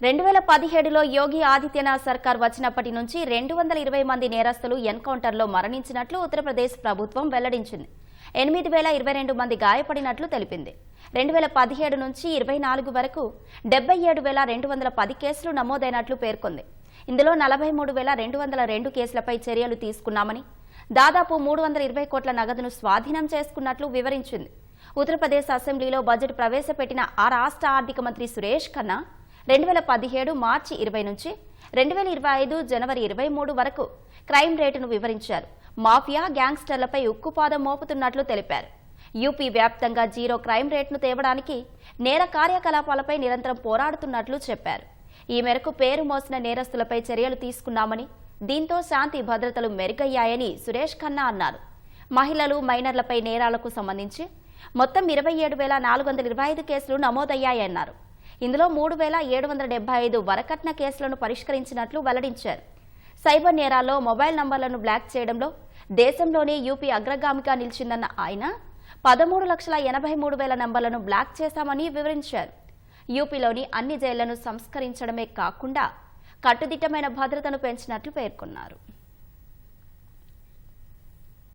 2017లో యోగి ఆదిత్యనాథ్ సర్కార్ వచ్చినప్పటి నుంచి 220 మంది నేరస్తులు ఎన్కౌంటర్లో మరణించినట్లు ఉత్తరప్రదేశ్ ప్రభుత్వం వెల్లడించింది. 8022 మంది గాయపడినట్లు తెలిపింది. 2017 నుంచి 24 వరకు 77,210 కేసులు నమోదైనట్లు పేర్కొంది. ఇందులో 43,202 కేసులపై చర్యలు తీసుకున్నామని, దాదాపు 320 కోట్ల నగదును స్వాధీనం చేసుకున్నట్లు వివరించింది. ఉత్తరప్రదేశ్ అసెంబ్లీలో బడ్జెట్ ప్రవేశపెట్టిన ఆ రాష్ట్ర ఆర్థిక మంత్రి సురేష్ ఖన్నా 2017 మార్చి 20 నుంచి 2025 జనవరి 23 వరకు క్రైమ్ రేటును వివరించారు. మాఫియా గ్యాంగ్స్టర్లపై ఉక్కుపాదం మోపుతున్నట్లు తెలిపారు. యూపీ వ్యాప్తంగా జీరో క్రైమ్ రేటును తేవడానికి నేర కార్యకలాపాలపై నిరంతరం పోరాడుతున్నట్లు చెప్పారు. ఈ మేరకు పేరు మోసిన నేరస్తులపై చర్యలు తీసుకున్నామని, దీంతో శాంతి భద్రతలు మెరుగయ్యాయని సురేష్ ఖన్నా అన్నారు. మహిళలు, మైనర్లపై నేరాలకు సంబంధించి మొత్తం 27,425 కేసులు నమోదయ్యాయన్నారు. ఇందులో 3,775 వరకట్న కేసులను పరిష్కరించినట్లు వెల్లడించారు. సైబర్ నేరాల్లో మొబైల్ నంబర్లను బ్లాక్ చేయడంలో దేశంలోనే యూపీ అగ్రగామిగా నిలిచిందన్న ఆయన 13,83,000 నంబర్లను బ్లాక్ చేశామని వివరించారు. యూపీలోని అన్ని జైళ్లను సంస్కరించడమే కాకుండా కట్టుదిట్టమైన భద్రతను పెంచినట్లు పేర్కొన్నారు.